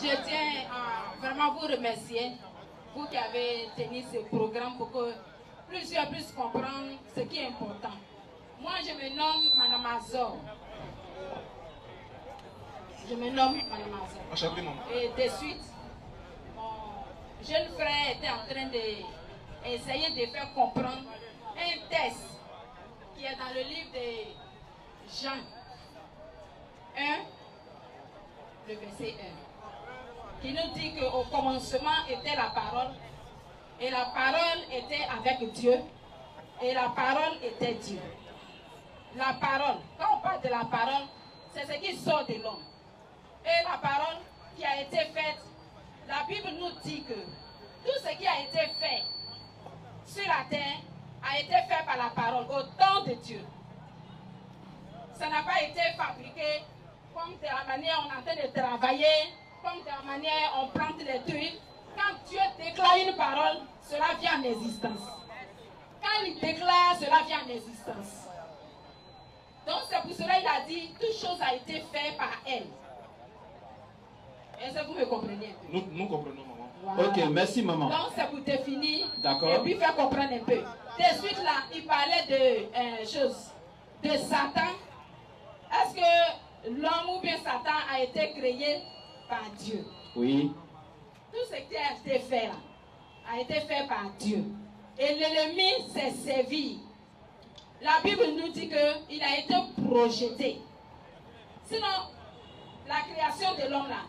Je tiens à vraiment vous remercier, vous qui avez tenu ce programme pour que plusieurs puissent comprendre ce qui est important. Moi, je me nomme Madame Azor. Je me nomme Madame Azor. Enchanté, maman. Et de suite, mon jeune frère était en train d'essayer de faire comprendre un texte qui est dans le livre de Jean 1, le verset 1, qui nous dit qu'au commencement était la parole, et la parole était avec Dieu, et la parole était Dieu. La parole, quand on parle de la parole, c'est ce qui sort de l'homme. Et la parole qui a été faite, la Bible nous dit que tout ce qui a été fait sur la terre a été fait par la parole, au temps de Dieu. Ça n'a pas été fabriqué comme de la manière on est en train de travailler, comme de la manière on plante les trucs. Quand Dieu déclare une parole, cela vient en existence. Quand il déclare, cela vient en existence. Donc c'est pour cela qu'il a dit, toute chose a été faite par elle. Est-ce que vous me comprenez un peu? Nous comprenons, maman. Voilà. Ok, merci maman. Donc c'est pour définir et puis faire comprendre un peu. De suite là, il parlait de choses, de Satan. Est-ce que l'homme ou bien Satan a été créé par Dieu? Oui. Tout ce qui a été fait là, a été fait par Dieu. Et l'ennemi s'est servi. La Bible nous dit qu'il a été projeté. Sinon, la création de l'homme là,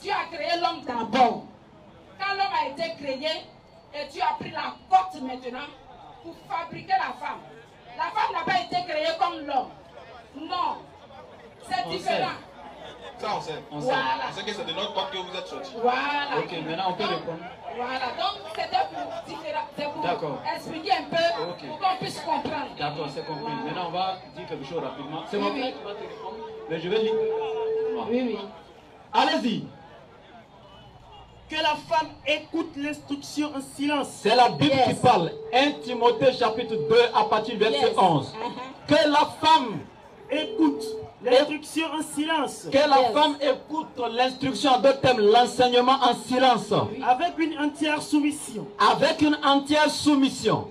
Dieu a créé l'homme d'abord. Quand l'homme a été créé, et Dieu a pris la côte maintenant pour fabriquer la femme. La femme n'a pas été créée comme l'homme. Non. C'est différent. Ça, on sait. Voilà. On sait que c'est de notre part que vous êtes sortis. Voilà. Ok, maintenant on peut répondre. Voilà. Donc, c'était pour expliquer un peu pour qu'on puisse comprendre. D'accord, c'est compris. Voilà. Maintenant on va dire quelque chose rapidement. C'est mon frère qui va te répondre. Mais je vais lire. Oui. Allez-y. Que la femme écoute l'instruction en silence. C'est la Bible qui parle. 1 Timothée chapitre 2 à partir du verset 11. Que la femme écoute l'instruction en silence. Que la femme écoute l'instruction, en d'autres termes, l'enseignement en silence. Avec une entière soumission. Avec une entière soumission.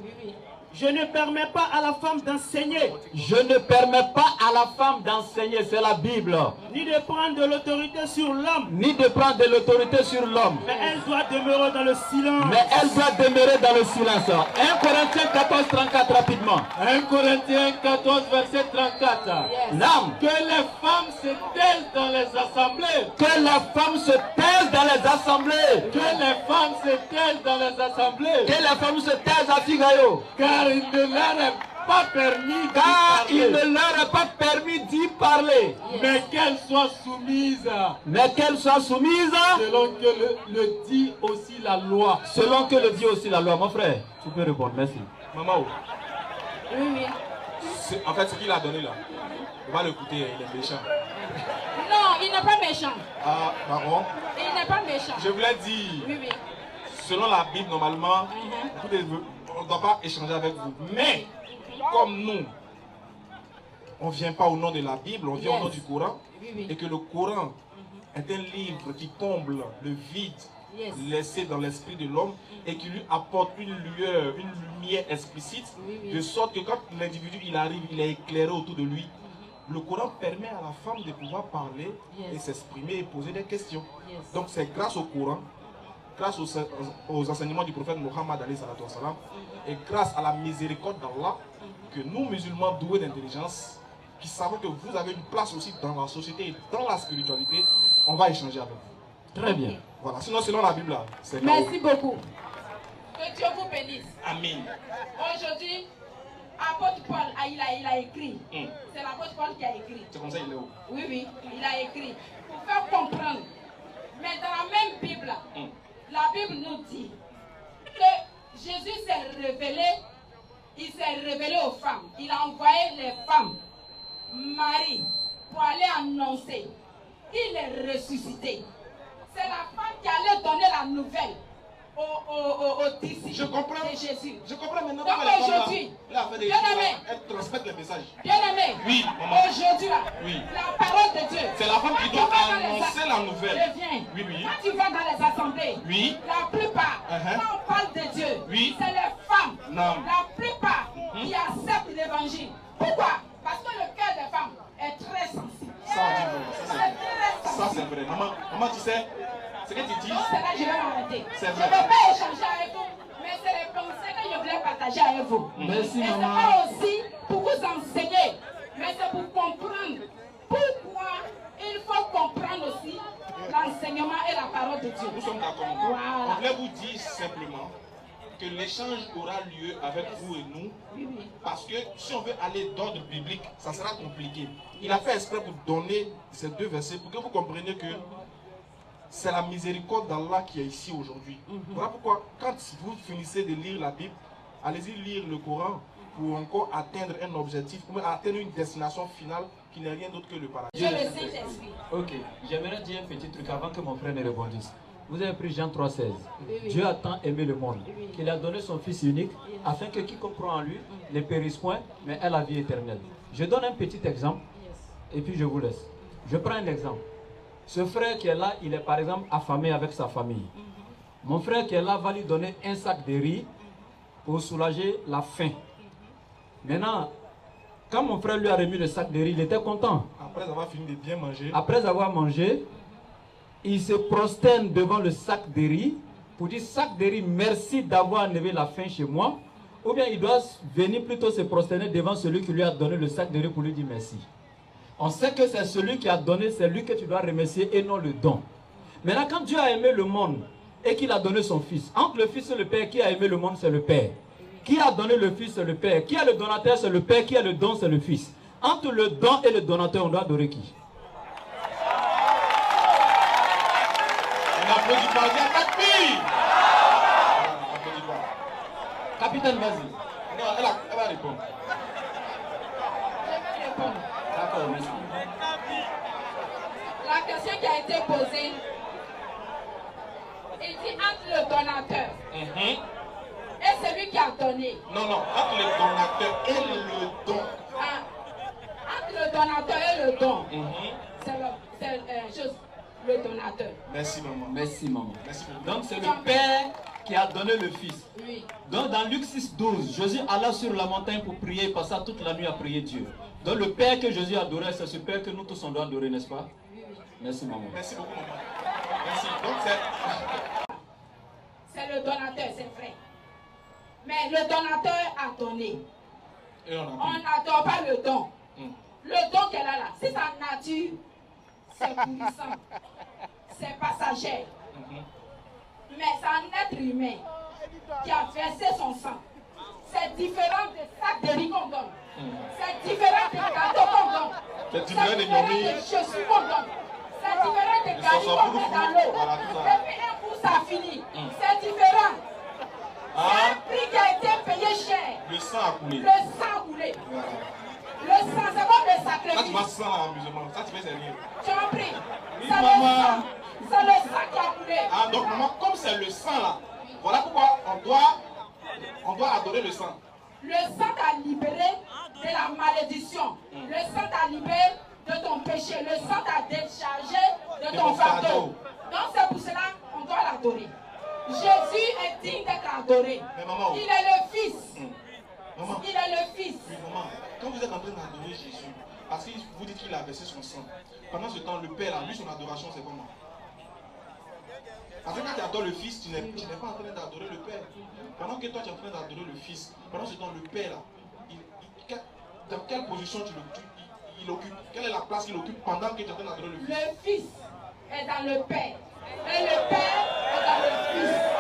Je ne permets pas à la femme d'enseigner. Je ne permets pas à la femme d'enseigner, c'est la Bible. Ni de prendre de l'autorité sur l'homme. Ni de prendre de l'autorité sur l'homme. Mais elle doit demeurer dans le silence. Mais elle doit demeurer dans le silence. 1 Corinthiens 14, 34 rapidement. 1 Corinthiens 14, verset 34. L'âme. Que les femmes se taisent dans les assemblées. Que les femmes se taisent dans les assemblées. Que les femmes se taisent dans les assemblées. Que les femmes se taisent à Figayo. Car il ne leur est pas permis d'y parler. Mais qu'elles soient soumises. Selon que le dit aussi la loi. Selon que le dit aussi la loi. Mon frère, tu peux répondre, merci. Maman. Oui. En fait, ce qu'il a donné là, on va l'écouter, il est méchant. Non, il n'est pas méchant. Ah, pardon. Il n'est pas méchant. Je voulais dire, oui. Selon la Bible, normalement, on ne doit pas échanger avec vous. Mais, comme nous, on ne vient pas au nom de la Bible, on vient au nom du Coran. Et que le Coran est un livre qui comble le vide laissé dans l'esprit de l'homme et qui lui apporte une lueur, une lumière explicite, de sorte que quand l'individu il arrive, il est éclairé autour de lui. Le Coran permet à la femme de pouvoir parler et s'exprimer et poser des questions. Donc c'est grâce au Coran, grâce aux enseignements du prophète Mohammed et grâce à la miséricorde d'Allah que nous musulmans doués d'intelligence, qui savons que vous avez une place aussi dans la société et dans la spiritualité, on va échanger avec vous. Très bien. Voilà, sinon selon la Bible là, c'est merci beaucoup. Que Dieu vous bénisse. Amen. Aujourd'hui, apôtre Paul, il a écrit. C'est l'apôtre Paul qui a écrit. C'est comme ça il est où? Oui, il a écrit. Pour faire comprendre. Mais dans la même Bible, la Bible nous dit que Jésus s'est révélé, il s'est révélé aux femmes. Il a envoyé les femmes, Marie, pour aller annoncer qu'il est ressuscité. C'est la femme qui allait donner la nouvelle aux disciples de Jésus. Je comprends maintenant. Donc aujourd'hui, bien aimé, elle transmet le message. Bien aimé, oui, aujourd'hui, la parole de Dieu, c'est la femme qui doit annoncer la nouvelle. Oui, oui. Quand tu vas dans les assemblées, Oui. la plupart, quand on parle de Dieu, Oui. c'est les femmes, Non. la plupart qui acceptent l'évangile. Pourquoi? Parce que le cœur des femmes est très sensible. Ça, on dit vrai. C'est très Ça, sensible. c'est vrai. Maman, tu sais, ce que tu dis, Donc c'est là que je vais m'arrêter. C'est Je ne vrai. vais pas échanger avec vous, mais c'est les pensées que je voulais partager avec vous. Merci, Et ce n'est maman. pas aussi pour vous enseigner, mais c'est pour comprendre pourquoi il faut comprendre aussi l'enseignement et la parole de Dieu. nous sommes d'accord. Voilà. On voulait vous dire simplement que l'échange aura lieu avec vous et nous. Oui, oui. Parce que si on veut aller d'ordre biblique, ça sera compliqué. Il a fait exprès pour donner ces deux versets pour que vous compreniez que c'est la miséricorde d'Allah qui est ici aujourd'hui. Voilà pourquoi, quand vous finissez de lire la Bible, allez-y lire le Coran pour encore atteindre un objectif, pour atteindre une destination finale qui n'est rien d'autre que le paradis. Je le Saint-Esprit. Ok, j'aimerais dire un petit truc avant que mon frère ne rebondisse. Vous avez pris Jean 3,16. oui. Dieu a tant aimé le monde Oui. qu'il a donné son Fils unique afin que quiconque croit en lui ne périsse point, mais ait la vie éternelle. Je donne un petit exemple et puis je vous laisse. Je prends un exemple. Ce frère qui est là, il est par exemple affamé avec sa famille. Mon frère qui est là va lui donner un sac de riz pour soulager la faim. Maintenant, quand mon frère lui a remis le sac de riz, il était content. Après avoir fini de bien manger, Après avoir mangé, il se prosterne devant le sac de riz pour dire: sac de riz, merci d'avoir enlevé la faim chez moi. Ou bien il doit venir plutôt se prosterner devant celui qui lui a donné le sac de riz pour lui dire merci. On sait que c'est celui qui a donné, c'est lui que tu dois remercier et non le don. Maintenant, quand Dieu a aimé le monde et qu'il a donné son Fils, entre le Fils et le Père, qui a aimé le monde, c'est le Père. Qui a donné le Fils, c'est le Père. Qui a le donateur, c'est le Père. Qui a le don, c'est le Fils. Entre le don et le donateur, on doit adorer qui? on n'applaudit pas, il y a quatre filles. On n'applaudit pas. Capitaine, vas-y. Non, elle va répondre. Je vais répondre. D'accord, merci. La question qui a été posée, il dit entre le donateur et celui qui a donné. Non, entre le donateur et le don. Entre le donateur et le don, c'est le donateur. Merci, maman. Merci, maman. Merci beaucoup. Donc, c'est le Père qui a donné le Fils. Oui. Donc, dans Luc 6, 12, Jésus alla sur la montagne pour prier, il passa toute la nuit à prier Dieu. Donc, le Père que Jésus adorait, c'est ce Père que nous tous on doit adorer, n'est-ce pas? Merci, maman. Merci beaucoup, maman. Merci. Donc, C'est le donateur, c'est vrai. Mais le donateur a donné. et on a On n'adore pas le don. Mm. Le don qu'elle a là, c'est sa nature, c'est puissant, c'est passager. Mais c'est un être humain qui a versé son sang. C'est différent des sacs de riz qu'on donne. C'est différent des gâteaux qu'on donne. C'est différent des nourris. des chaussures qu'on donne. C'est différent des cailloux qu'on met dans l'eau. Voilà, tout ça. Et puis un coup, ça finit. C'est différent. C'est un prix qui a été payé cher. le sang a coulé. Le sang coulé. Le sang, c'est comme le Là, tu sacrifice. vois sang à l'amusement. Ça, tu fais, c'est rien. Tu as compris? Oui, C'est le maman. sang. C'est le sang qui a coulé. Ah, donc, maman, comme c'est le sang là, voilà pourquoi on doit adorer le sang. Le sang t'a libéré de la malédiction. Le sang t'a libéré de ton péché. Le sang t'a déchargé de ton fardeau. Donc c'est pour cela qu'on doit l'adorer. Jésus est digne d'être adoré. Mais maman, Il est le Fils. maman, Il est le Fils. oui, maman, quand vous êtes en train d'adorer Jésus, parce que vous dites qu'il a versé son sang, pendant ce temps, le Père, là, lui, son adoration, c'est comment? Parce que quand tu adores le Fils, tu n'es pas en train d'adorer le Père. Pendant que toi, tu es en train d'adorer le Fils, pendant ce temps, le Père, là, dans quelle position il occupe? Quelle est la place qu'il occupe pendant que tu es en train d'adorer le Fils? Le Fils est dans le Père. Et le Père est dans le Fils.